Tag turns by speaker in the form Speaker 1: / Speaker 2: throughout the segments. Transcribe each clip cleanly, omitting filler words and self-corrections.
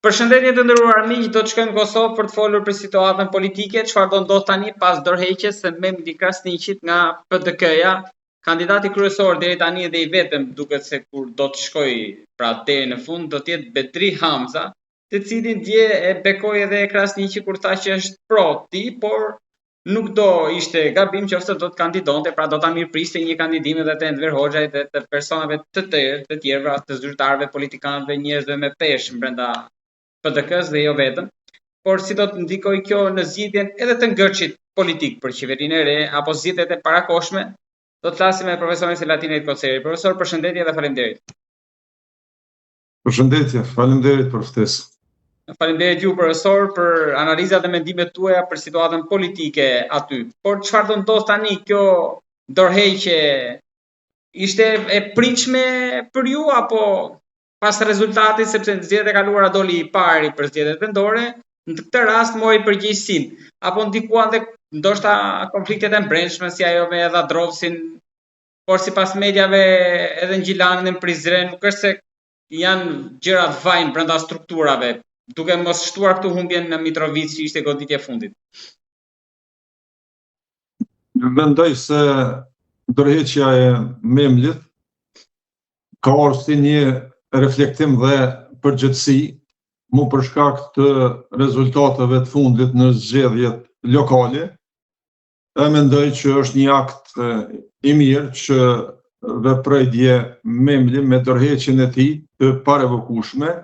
Speaker 1: Përshëndetje të nderuar miq, do të shkojmë në Kosovë për të folur për situatën politike, çfarë do ndodh tani pas dorëheqjes së Memdi Krasniqit nga PDK-ja. Kandidati kryesor deri tani dhe i vetëm duket se kur do të shkojë pra deri në fund do të jetë Bedri Hamza, të cilin dje e bekoi edhe Krasniqi kur tha që është pro ti, por nuk do ishte gabim qoftë do të kandidonte, pra do ta mirëpriste një kandidim edhe të Enver Hoxhait dhe të personave të tjerë, të zyrtarëve, politikanëve, njerëzve me peshë brenda PDK-s dhe jo vetëm, por si do të ndikoj kjo në zgjidhjen edhe të ngërçit politik për qeverinë e re apo zgjidhjet e parakohshme, do të flasim me profesorin Selatin Koceri. Profesor, përshëndetje dhe faleminderit.
Speaker 2: Përshëndetje, faleminderit për ftesën.
Speaker 1: Faleminderit ju profesor për analizat dhe mendimet tuaja për situatën politike aty. Por çfarë do ndodh tani kjo dorëheqje? Ishte e pritshme për ju apo pas rezultatit, sepse në zgjedhjet e kaluara doli i pari për zgjedhjet vendore, në këtë rast mori përgjegjësinë, apo ndikuan dhe ndoshta konfliktet e brendshme si ajo me Drovsin, por sipas mediave edhe në Gjilanën e në Prizren, nuk është se janë gjëra të vajnë brenda strukturave, duke mos shtuar këtu humbjen në Mitrovic që ishte goditja e fundit.
Speaker 2: Mendoj se dorëheqja e Memlit ka ardhur si një reflektim dhe përgjithësi mu për shkak të rezultateve të fundit në zgjedhjet lokale. E mendoj që është një akt i mirë që veproi dje Memli me dorëheqjen e tij të parevokueshme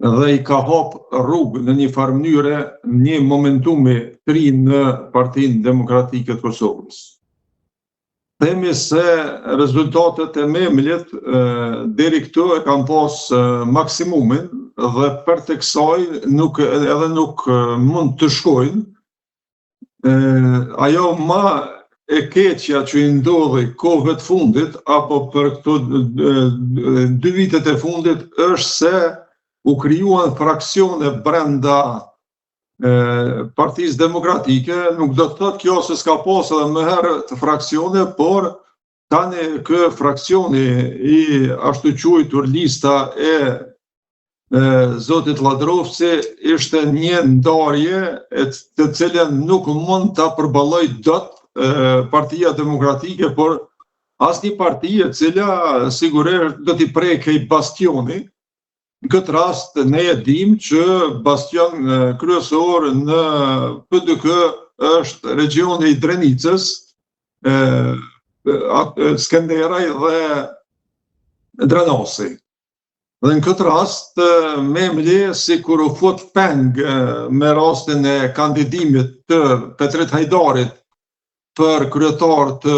Speaker 2: dhe i ka hap rrugë në një farë mënyre një momentumi të ri në Partinë Demokratike të Kosovës. Themi se rezultatet e Memlit deri këtu e kanë pas maksimumin dhe për të kësaj nuk mund të shkojnë. Ajo ma e keqja që i ndodhi kohëve të fundit apo për këto 2 vitet e fundit është se u krijuan fraksione brenda Partisë Demokratike. Nuk do të thotë kjo se s'ka pas edhe më herë të fraksione, por tani ky fraksioni i ashtu quajtur lista e zotit Ladrovci ishte një ndarje të cilën nuk mund ta përballoj dot Partia Demokratike, por asnjë parti e cila sigurisht do t'i prekej bastioni. Në këtë rast ne e dim që bastion kryesor në PDK është regioni i Drenicës, Skenderaj dhe Drenasi. Dhe në këtë rast Memli sikur u fut peng me rastin e kandidimit të Petrit Hajdarit për kryetar të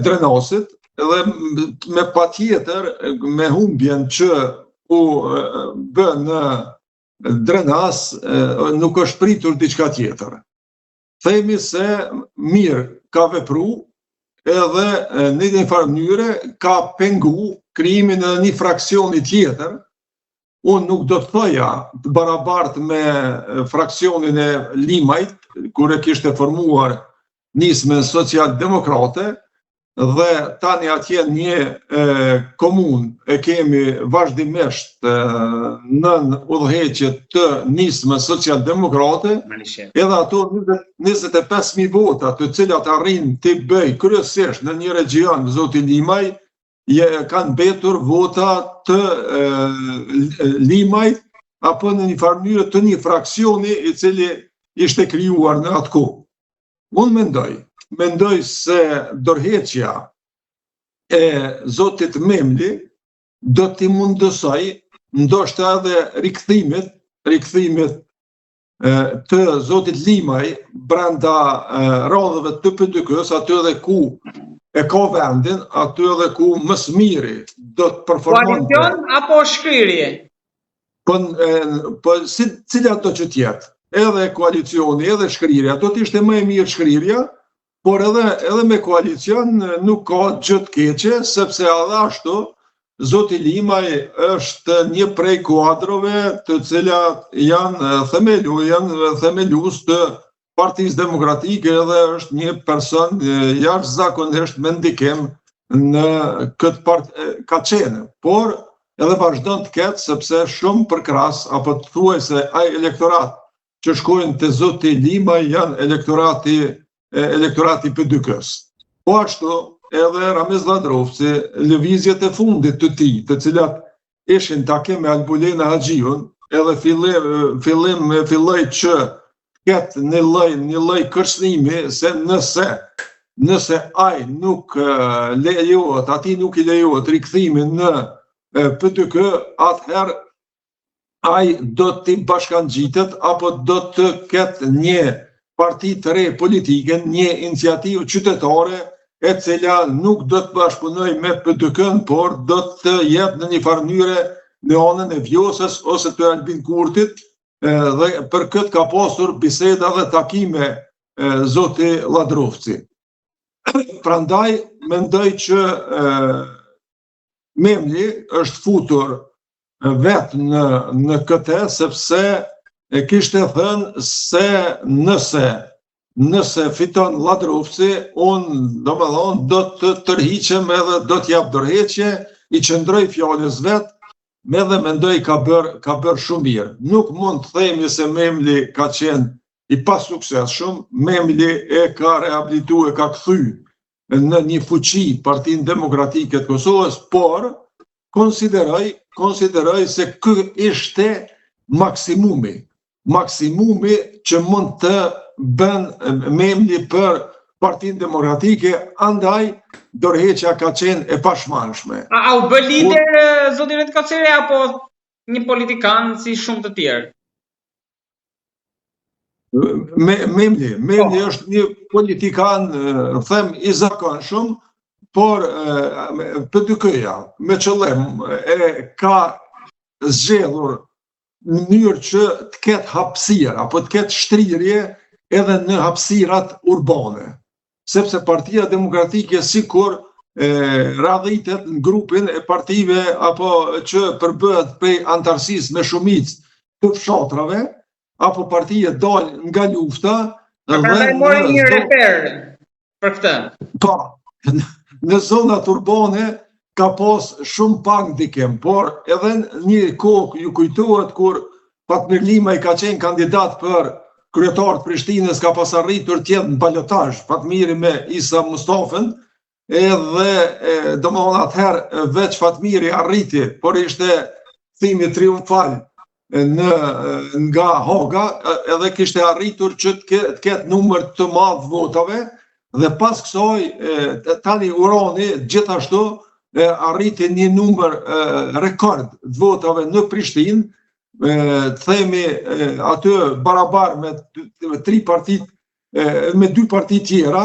Speaker 2: Drenasit, dhe me patjetër me humbjen që u bë në Drenas nuk është pritur diçka tjetër. Themi se mirë ka vepru edhe në një farë mënyre ka pengu krijimin e një fraksioni tjetër. Unë nuk do të thoja të barabartë me fraksionin e Limajt, kur e kishte formuar nismën social-demokrate, dhe tani atje një komunë e kemi vazhdimisht në udhëheqje të nismës social-demokrate, edhe ato 25.000 vota të cilat arrin të bëj kryesisht në një region zoti Limaj, kanë mbetur vota të Limaj apo në një farë mënyrë të një fraksioni i cili ishte krijuar në atë kohë. Unë mendoj se dorëheqja e zotit Memli do t'i mundësoj ndoshta edhe rikthimit të zotit Limaj brenda radhëve të PDK-s, aty edhe ku e ka vendin, aty edhe ku më së miri do të performonte.
Speaker 1: Koalicion apo shkrirje?
Speaker 2: Po cilat do që tjetë, edhe koalicioni, edhe shkrirja, do t'ishte më e mirë shkrirja, por edhe me koalicion nuk ka gjë të keqe, sepse edhe ashtu zoti Limaj është një prej kuadrove të cilat janë themelues të Partisë Demokratike dhe është një person jashtëzakonisht me ndikim në këtë ka qenë. Por edhe vazhdon të ketë, sepse shumë përkras, apo të thuaj se ai elektorat që shkojnë të zoti Lima janë elektorati PDK-s. Po ashtu, edhe Ramiz Ladrovci, lëvizjet e fundit të tij, të cilat ishin takim me Albulena Haxhiun, edhe filloi që ketë një lloj kërcënimi se nëse ai nuk lejohet, atij nuk i lejohet rikthimi në PDK, atëherë ai do të bashkangjitet apo do të ketë një parti të re politike, një iniciativë qytetare e cila nuk do të bashkëpunojë me PDK-n, por do të jetë në një farë mënyre në anën e Vjosës ose të Albin Kurtit, dhe për këtë ka pasur biseda dhe takime zoti Ladrovci. Prandaj mendoj që Memli është futur vetë në këtë, sepse kishte thënë se nëse fiton Ladrovci, unë do të tërhiqem edhe do të jap dorëheqje, i qëndroj fjalës vetë, edhe mendoj ka bërë shumë mirë. Nuk mund të themi se Memli ka qenë i pasuksesshëm, Memli e ka rehabilituar, ka kthy në një fuqi Partinë Demokratike të Kosovës, por konsideroj se ky ishte maksimumi që mund të bën Memli për Partinë Demokratike, andaj dorëheqja ka qenë e pashmangshme.
Speaker 1: A u bë lider zoti Ret Kocere apo një politikan si shumë të tjerë?
Speaker 2: Memli është një politikan, them, i zakonshëm, por PDK-ja me qëllim ka zgjedhur në mënyrë që të ketë hapësirë apo të ketë shtrirje edhe në hapësirat urbane. Sepse Partia Demokratike sikur radhitet në grupin e partive apo që përbëhet prej antarësisë me shumicë të fshatrave, apo partije dalë nga lufta.
Speaker 1: Prandaj mori një reper për këtë.
Speaker 2: Po, në zonat urbane ka pas shumë pak ndikim, por edhe një kohë ju kujtohet kur Fatmir Lima i ka qenë kandidat për kryetar të Prishtinës, ka pas arritur të jetë në balotazh Fatmiri me Isa Mustafën, edhe domethënë atëherë veç Fatmiri arriti, por ishte thimi triumfal nga Haga, edhe kishte arritur që të ketë numër të madh votave, dhe pas kësaj tani Urani gjithashtu arriti një numër rekord të votave në Prishtinë, themi aty barabar me dy parti tjera,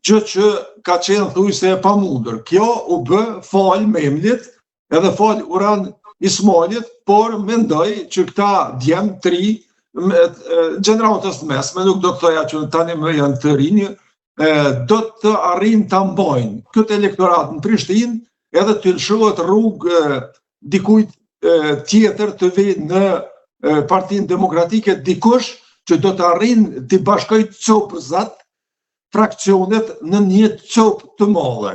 Speaker 2: gjë që ka qenë thujse e pamundur. Kjo u bë fal Memlit edhe fal Uran Ismailit, por mendoj që këta djem tri gjeneratës mesme, nuk do të thoja që tani më janë të rinj, do të arrijnë ta mbajnë këtë elektorat në Prishtinë, edhe të lëshohet rrugë dikujt tjetër të vijë në Partinë Demokratike, dikush që do të arrijnë të bashkojë copëzat, fraksionet në një copë të madhe.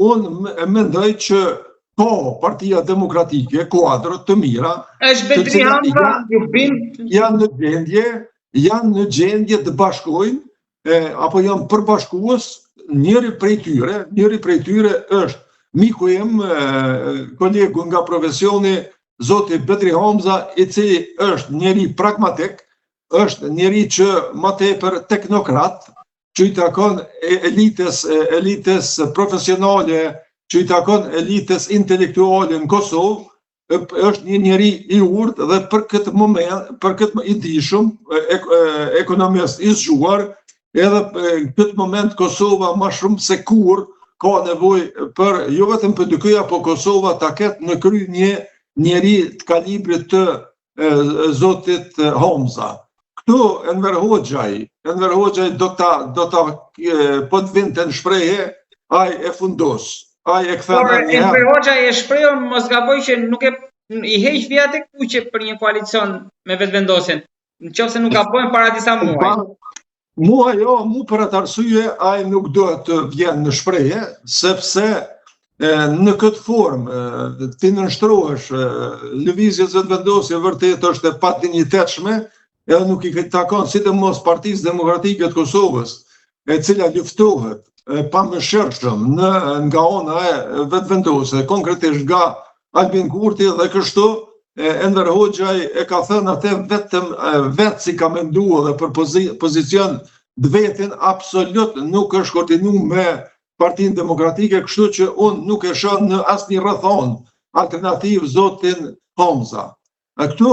Speaker 2: Unë mendoj që po Partia Demokratike, kuadrët të mira, janë në gjendje të bashkojnë, apo janë përbashkues. Njëri prej tyre është miku im, kolegu nga profesioni, zoti Bedri Hamza, i cili është njeri pragmatik, është njeri që më tepër teknokrat, që i takon elitës profesionale, që i takon elitës intelektuale në Kosovë, është një njeri i urtë dhe për këtë i dishëm, ekonomist i zgjuar, edhe këtë moment Kosova më shumë se kur ka nevojë për jo vetëm PDK-ja, po Kosova ta ketë në kry një njeri të kalibrit të zotit Hamza. Këtu Enver Hoxhaj do ta po të vinte në shprehje, ai e fundos. Ai e kthen
Speaker 1: një herë. Enver Hoxhaj e shprehur, mos gaboj që nuk i heq vija tek kuqe për një koalicion me vetvendosjen. Nëse nuk gabojnë para disa muaj.
Speaker 2: Mu për atë arsye ai nuk duhet të vjen në shprehje, sepse në këtë formë ti nënshtrohesh lëvizjes vetëvendosje vërtet është e padinjitetshme, edhe nuk i takon sidomos Partisë Demokratike të Kosovës, e cila luftohet pa mëshirshëm nga ona e vetëvendosje, konkretisht nga Albin Kurti dhe kështu Enver Hoxhaj e ka thënë atë vetëm vetë si ka menduar dhe për pozicion të vetin absolut nuk është koordinuar me Partinë Demokratike, kështu që unë nuk e shoh në asnjë rrethon alternativ zotin Homza. Këtu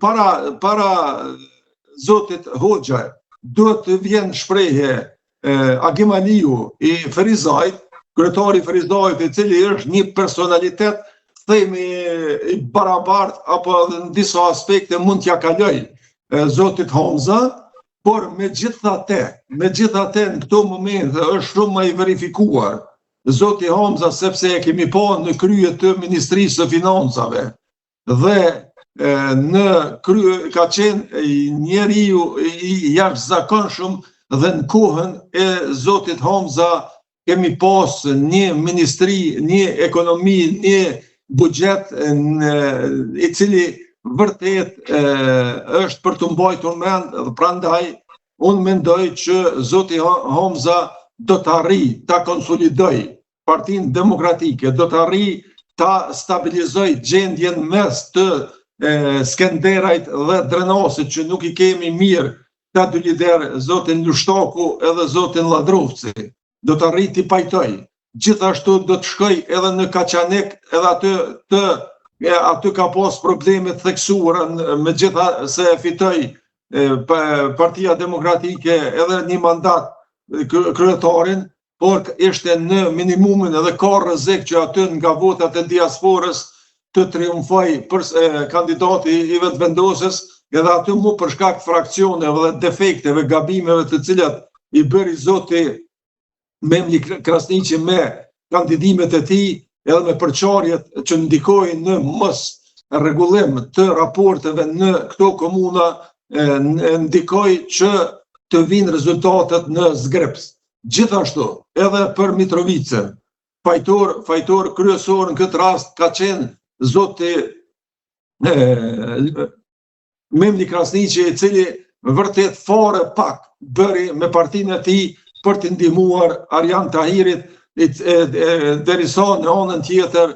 Speaker 2: para zotit Hoxhaj duhet të vjen shprehje Agim Aliu i Ferizajt, kryetari i Ferizajt, i cili është një personalitet themi i barabart apo në disa aspekte mund t'ja kaloj zotit Homza, por megjithatë në këto momente është shumë më i verifikuar zoti Homza, sepse e kemi pa në krye të Ministrisë së Financave dhe në krye ka qenë njeriu i jashtëzakonshëm dhe në kohën e zotit Homza kemi pas një ministri, një ekonomi, një buxhet i cili vërtet është për të mbajtur mend, dhe prandaj unë mendoj që zoti Homza do të arrijë ta konsolidoj Partinë Demokratike, do të arrijë ta stabilizoj gjendjen mes të Skenderajt dhe Drenasit, që nuk i kemi mirë ta dy lider, zotin Lushtaku edhe zotin Ladrovci, do të arrijë t'i pajtoj. Gjithashtu do të shkoj edhe në Kaçanek, edhe aty ka pas probleme të theksuara, megjithatë e fitoi Partia Demokratike edhe një mandat kryetarin, por ishte në minimumin edhe ka rrezik që aty nga votat e diasporës të triumfoj për kandidati i vetëvendosjes, edhe aty mu për shkak të fraksioneve dhe defekteve, gabimeve të cilat i bëri zoti Memli Krasniqi me kandidimet e tij, edhe me përçarjet që ndikojnë në mos rregullim të raporteve në këto komuna, ndikoi që të vinë rezultatet në zgreps. Gjithashtu, edhe për Mitrovicën, fajtor kryesor në këtë rast ka qenë zoti Memli Krasniqi, i cili vërtet fare pak bëri me partinë e tij për të ndihmuar Arjan Tahirit, derisa në anën tjetër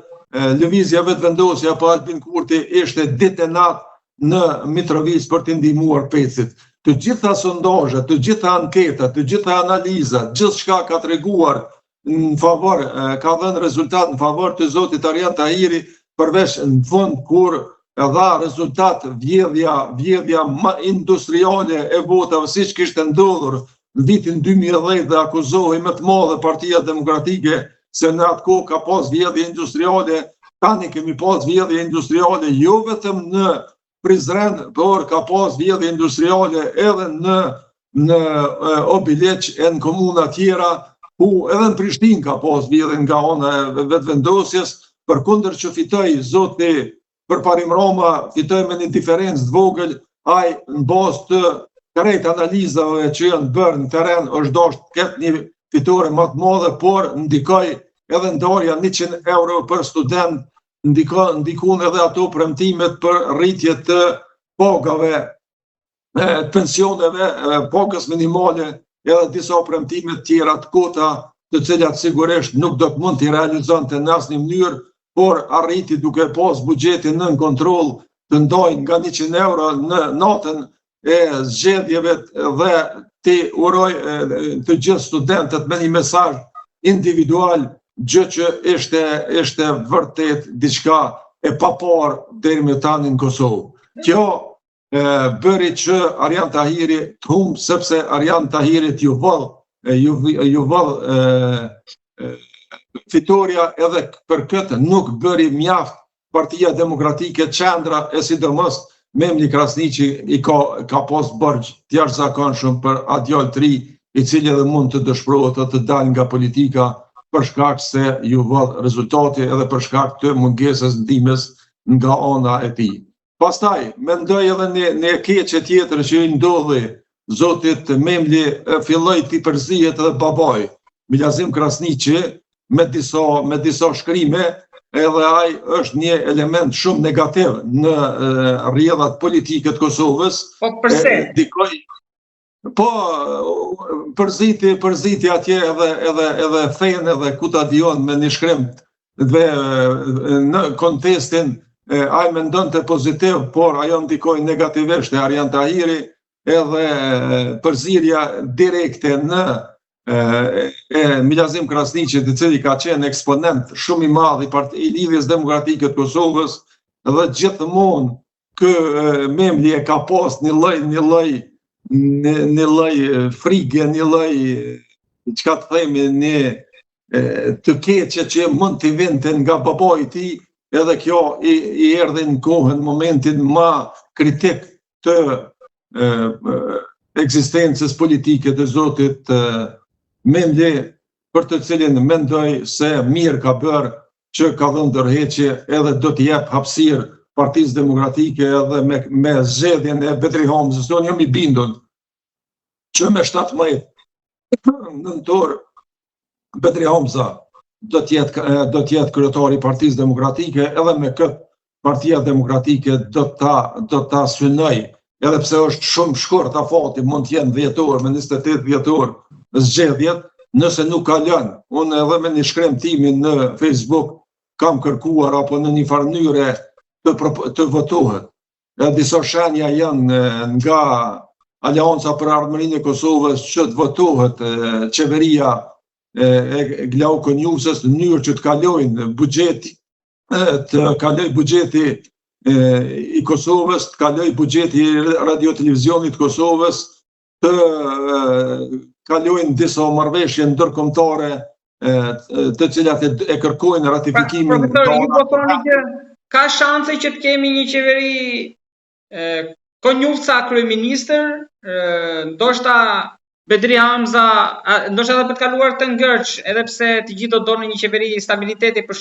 Speaker 2: lëvizja vetëvendosja apo Albin Kurti ishte ditë e natë në Mitrovicë për të ndihmuar Pecit. Të gjitha sondazhet, të gjitha anketat, të gjitha analizat, gjithçka ka treguar në favor, ka dhënë rezultat në favor të zotit Arjan Tahiri, përveç në fund kur dha rezultat vjedhja industriale e votave, siç kishte ndodhur në vitin 2010 dhe akuzohej më të madhe Partia Demokratike se në atë kohë ka pas vjedhje industriale. Tani kemi pas vjedhje industriale jo vetëm në Prizren, por ka pas vjedhje industriale edhe në Obiliq e në komuna tjera, ku edhe në Prishtinë ka pas vjedhje nga ana e vetëvendosjes, përkundër që fitoi zoti Përparim Roma, fitoi me një diferencë të vogël, ai në bazë të krejt analizave që janë bërë në teren është dashur të ketë një fitore më të madhe, por ndikoi edhe ndarja 100 euro për student, ndikon edhe ato premtimet për rritje të pagave, pensioneve, pagës minimale, edhe disa premtime tjera të kota, të cilat sigurisht nuk do të mund t'i realizonte në asnjë mënyrë, por arriti duke pas buxhetin nën kontroll të ndajnë nga 100 euro në natën e zgjedhjeve dhe ti uroj të gjithë studentët me një mesazh individual, gjë që ishte vërtet diçka e paparë deri më tani në Kosovë. Kjo bëri që Arjan Tahiri të humbë, sepse Arjan Tahirit ju vëll fitoria, edhe për këtë nuk bëri mjaft Partia Demokratike qendra, e sidomos Memli Krasniqi i ka pas borxh të jashtëzakonshëm për atë djalë të ri, i cili edhe mund të dëshpërohet të dalë nga politika për shkak se ju vë rezultati edhe për shkak të mungesës ndihmës nga ana e tij. Pastaj mendoj edhe në keqe tjetër që i ndodhi zotit Memli, filloi të përzihet edhe babai Milazim Krasniqi, me disa shkrime, edhe ai është një element shumë negativ në rrjedhat politike të Kosovës.
Speaker 1: Po përse?
Speaker 2: Po përziti atje edhe fenë edhe ku ta dijon me një shkrim dhe në kontestin ai mendonte pozitiv, por ajo ndikoi negativisht e Arjan Tahiri, edhe përzirja direkte në Milazim Krasniqit, i cili ka qenë eksponent shumë i madh i Lidhjes Demokratike të Kosovës, dhe gjithmonë ky memli e ka pas një lloj frige, një lloj, çka të themi, të keqe që mund t'i vinte nga babai i tij, edhe kjo i erdhi në kohën, momentin më kritik të ekzistencës politike të zotit Memli, për të cilin mendoj se mirë ka bërë që ka dhënë ndërheqje edhe do t'i jep hapësirë Partisë Demokratike edhe me zgjedhjen e Betri Hamzës. Unë jam i bindur që me 17 nëntor Betri Hamza do t'jetë kryetari i Partisë Demokratike, edhe me këtë Partia Demokratike do ta synoj, edhe pse është shumë shkurt afati, mund t'jenë 10 orë, me 28 vjetor zgjedhjet, nëse nuk ka lënë. Unë edhe me një shkrim timin në Facebook kam kërkuar apo në një farë mënyre të votohet. Disa shenja janë nga Aleanca për Ardhmërinë e Kosovës që të votohet qeveria e Glauko Njusës në mënyrë që të kalojnë buxheti, të kaloj buxheti i Kosovës, të kaloj buxheti i radio-televizionit të Kosovës, të kalojnë disa marrëveshje ndërkombëtare të cilat e kërkojnë ratifikimin.
Speaker 1: Profesor, ju po thoni që ka shanse që të kemi një qeveri Konjufca kryeministër, ndoshta Betri Hamza, ndoshta edhe për të kaluar të ngërç, edhe pse të gjithë do donin një qeveri stabiliteti për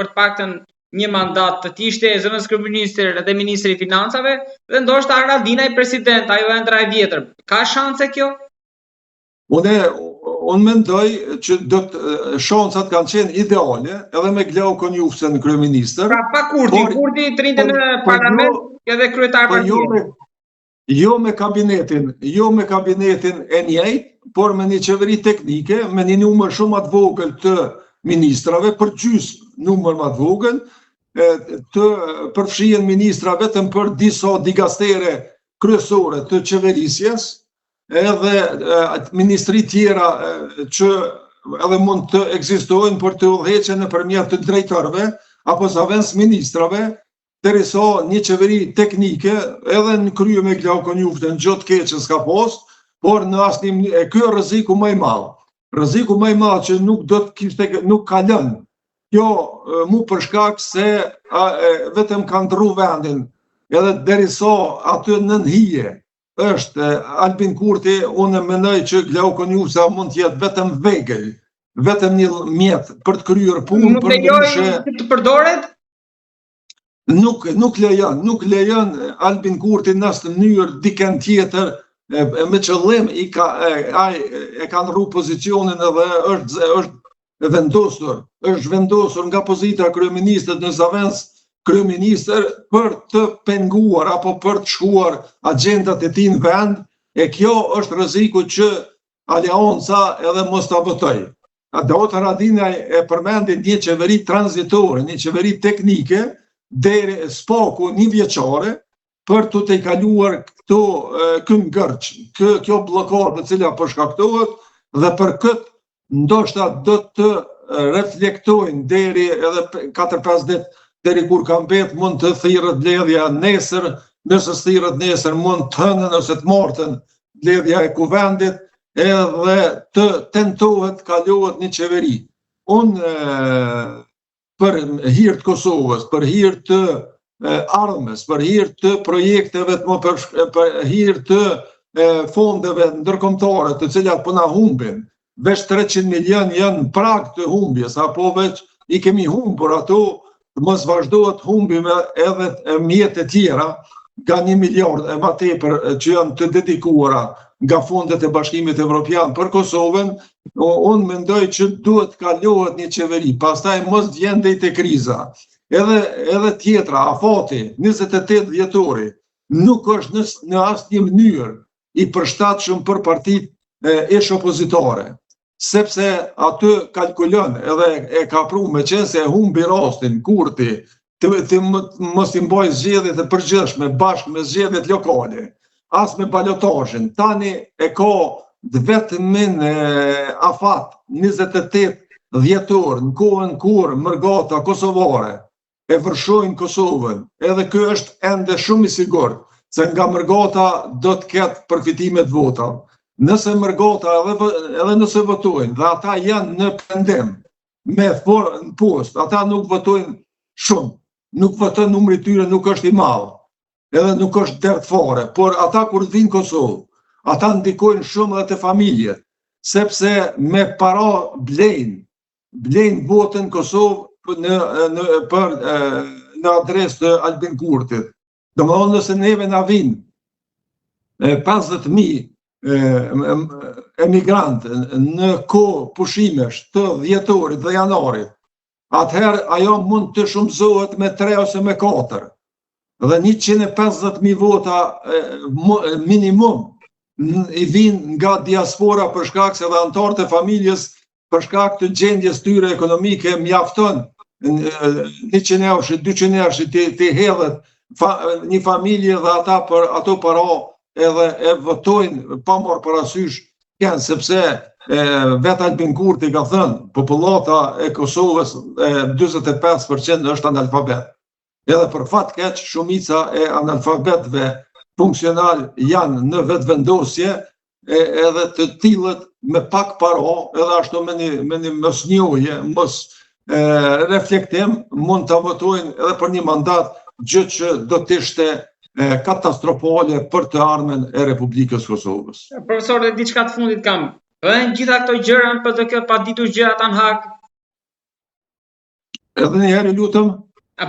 Speaker 1: të paktën një mandat, të ishte zëvendës kryeministër dhe ministri i financave, dhe ndoshta Haradinaj president, ajo ëndra e vjetër. Ka shanse kjo?
Speaker 2: Unë mendoj që shancat kanë qenë ideale, edhe me Glauko Njufsen kryeministër.
Speaker 1: Pra pa Kurti trinte në parlament edhe kryetar partie.
Speaker 2: Jo me kabinetin e njëjtë, por me një qeveri teknike, me një numër shumë më të vogël të ministrave, për gjysmë numër më të vogël, të përfshihen ministra vetëm për disa digastere kryesore të qeverisjes, edhe ministri tjera që edhe mund të ekzistojnë për të udhëhequr nëpërmjet të drejtorëve apo zavens ministrave, derisa një qeveri teknike edhe në krye me Glauko Njufsen gjë të keqe s'ka pas, por në asnjë ky është rreziku më i madh. Rreziku më i madh që nuk ka lënë. Kjo mu për shkak se vetëm ka ndrru vendin, edhe derisa aty nën hije është Albin Kurti, unë mendoj që Glauko Njufsa mund të jetë vetëm vegël, vetëm një mjet për të kryer punë.
Speaker 1: Nuk lejojnë të përdoret?
Speaker 2: Nuk lejon Albin Kurti në asnjë mënyrë dikën tjetër, me qëllim ai e ka ndrru pozicionin edhe është vendosur nga pozita kryeministrit në zavens kryeministër për të penguar apo për të shkuar agjendat e tij në vend, e kjo është rreziku që Aleanca edhe mos ta votoj. Daut Haradinaj e përmendi një qeveri tranzitore, një qeveri teknike, deri spaku një vjeçare, për të i kaluar ky ngërç, kjo bllokadë e cila po shkaktohet, dhe për këtë ndoshta do të reflektojnë deri edhe 4-5 ditë deri kur ka mbet, mund të thirret mbledhja nesër, nëse thirret nesër mund të hënën ose të martën mbledhja e kuvendit, edhe të tentohet kalohet një qeveri. Unë për hir të Kosovës, për hir të ardhmes, për hir të projekteve, për hir të fondeve ndërkombëtare të cilat po na humbin, veç 300 milion janë prag të humbjes, apo veç i kemi humbur ato, mos vazhdohet humbi me edhe mjet e tjera, nga 1 miliard e më tepër që janë të dedikuara nga fondet e Bashkimit Evropian për Kosovën, unë mendoj që duhet kalohet një qeveri, pastaj mos vjen deri te kriza. Edhe tjetra, afati, 28 dhjetori, nuk është në asnjë mënyrë i përshtatshëm për partitë ish opozitore, sepse aty kalkulon edhe e ka pru me qenë se humbi rastin, Kurti, të mos i mbaj zgjedhjet e përgjithshme bashkë me zgjedhjet lokale, as me balotazhin. Tani e ka vetëm në afat 28 dhjetor, në kohën kur mërgata kosovare e vërshojnë Kosovën, edhe ky është ende shumë i sigurt, se nga mërgata do të ketë përfitimet votave. Nëse mërgata edhe nëse votojnë, dhe ata janë në pendim, me në post, ata nuk votojnë shumë, nuk votojnë, numri tyre nuk është i madh, edhe nuk është dert fare, por ata kur të vinë Kosovë, ata ndikojnë shumë edhe te familjet, sepse me para blejnë votën Kosovë në adresë të Albin Kurtit. Domethënë nëse neve na vinë 50.000 emigrantë në kohë pushimesh të dhjetorit dhe janarit, atëherë ajo mund të shumëzohet me 3 ose me 4. Dhe 150.000 vota minimum i vinë nga diaspora për shkak se dhe anëtarët e familjes për shkak të gjendjes tyre ekonomike mjafton 100 eush, 200 eush të hedhet një familje dhe ata për ato para edhe e votojnë pa marrë parasysh kënë, sepse vetë Albin Kurti ka thënë, popullata e Kosovës 45% është analfabet. Edhe për fat keq, shumica e analfabetëve funksional janë në vetëvendosje, edhe të tillët me pak para, edhe ashtu me një mosnjohje, mos reflektim, mund të votojnë edhe për një mandat, gjë që do të ishte katastrofale për të ardhmen e Republikës Kosovës.
Speaker 1: Profesor, dhe diçka të fundit kam. Bëhen gjitha këto gjëra në PDK pa ditur gjë ata në Hag?
Speaker 2: Edhe një herë lutem.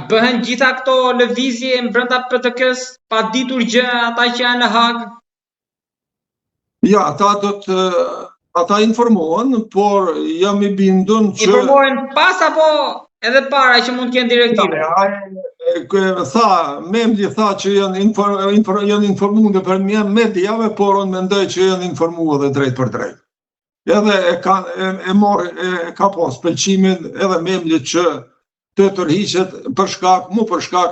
Speaker 1: Bëhen gjitha këto lëvizje brenda PDK-s pa ditur gjë ata që janë në Hag?
Speaker 2: Ja, ata informohen, por jam i bindur që...
Speaker 1: Informohen pas apo edhe para që mund të kenë direktive?
Speaker 2: Memli tha që janë informuar për mediave, por unë mendoj që janë informuar dhe drejt për drejt. Edhe ka pas pëlqimin edhe Memli që të tërhiqet për shkak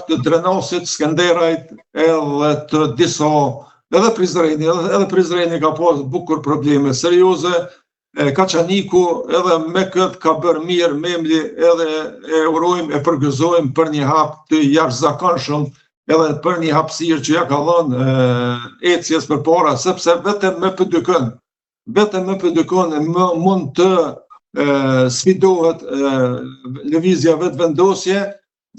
Speaker 2: të Drenasit, Skenderajt edhe të disa, edhe Prizreni ka pas bukur probleme serioze, Kaçaniku edhe me këtë ka bërë mirë Memli, edhe e urojmë, e përgëzojmë për një hap të jashtëzakonshëm, edhe për një hapësirë që ja ka dhënë ecjes përpara, sepse vetëm me PDK-n mund të sfidohet lëvizja vetëvendosje,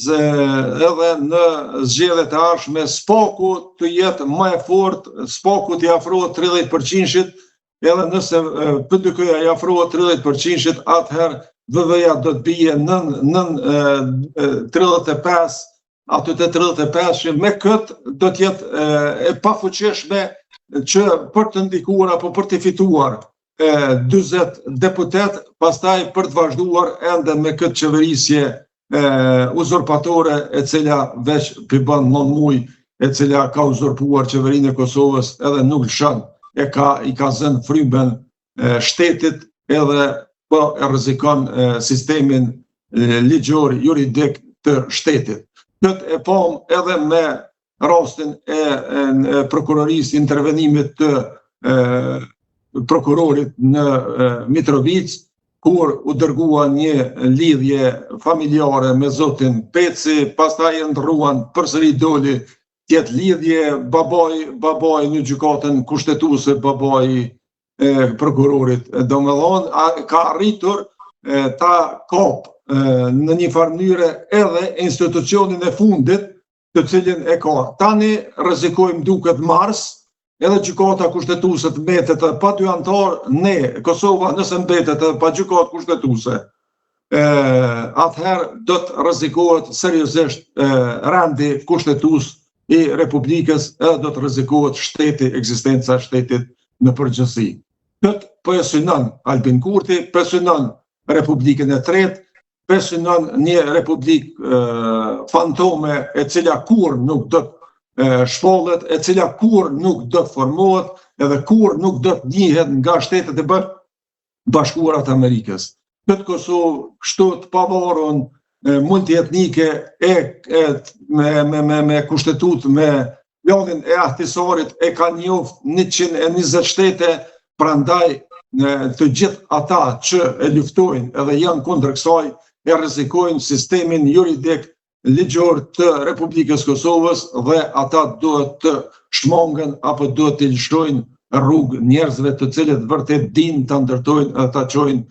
Speaker 2: edhe në zgjedhjet e ardhshme spaku të jetë më e fortë, spaku të afrohet 30%, edhe nëse PDK-ja i afrohet 30%, atëherë VV-ja do të bije nën 35, aty të 35, me këtë do të jetë e pafuqishme që për të ndikuar apo për të fituar 40 deputet, pastaj për të vazhduar ende me këtë qeverisje uzurpatore e cila veç përbën 9 muj, e cila ka uzurpuar qeverinë e Kosovës edhe nuk lëshon, i ka zënë frymën shtetit edhe po e rrezikon sistemin ligjor juridik të shtetit. Këtë e pam edhe me rastin e prokurorisë, intervenimit të prokurorit në Mitrovic, kur u dërgua një lidhje familjare me zotin Peci, pastaj e ndrruan përsëri doli tjetë lidhje, babaj në gjykatën kushtetuese, babaj prokurorit. Domethënë, ka arritur ta kap në një farë mënyrë edhe institucionin e fundit të cilin e ka. Tani rrezikojmë duket mars, edhe gjykata kushtetuese të mbetet pa dy antar, ne Kosova nëse mbetet pa gjykatë kushtetuese, atëherë do të rrezikohet seriozisht rendi kushtetues i Republikës edhe do të rrezikohet shteti, ekzistenca e shtetit në përgjithësi. Këtë po e synon Albin Kurti, po e synon Republikën e Tretë, po e synon një republikë fantome e cila kur nuk do të shpollet, e cila kur nuk do të formohet, edhe kur nuk do të njihet nga shtetet e bashkuara të Amerikës. Këtë Kosovë, kështu të pavarur, multietnike, me kushtetut, me planin e ahtisarit, e ka njoft 120 shtete, prandaj të gjithë ata që e luftojnë edhe janë kundër kësaj, e rrezikojnë sistemin juridik ligjor të Republikës Kosovës dhe ata duhet të shmangen apo duhet të lëshojnë rrugë njerëzve të cilët vërtet dinë të ndërtojnë dhe të çojnë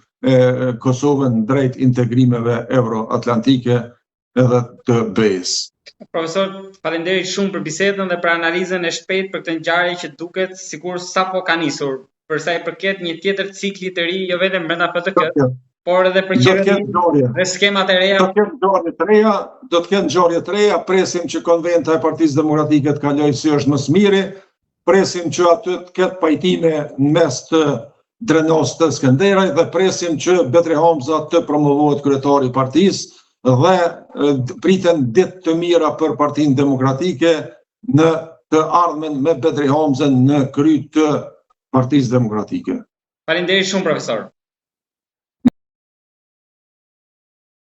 Speaker 2: Kosovën drejt integrimeve euroatlantike edhe të BE-s.
Speaker 1: Profesor, faleminderit shumë për bisedën dhe për analizën e shpejtë për këtë ngjarje që duket sikur sapo ka nisur, për sa i përket një tjetër cikli të ri, jo vetëm brenda PTK, por edhe për qeverinë dhe skemat e reja.
Speaker 2: Do të kenë ngjarje të reja, presim që konventa e Partisë Demokratike të kalojë si është më së miri, presim që aty të ketë pajtime në mes të Drenos të Skënderaj dhe presim që Betri Hamza të promovohet kryetari i partisë dhe priten ditë të mira për Partinë Demokratike në të ardhmen me Betri Hamzën në kry të Partisë Demokratike.
Speaker 1: Faleminderit shumë profesor.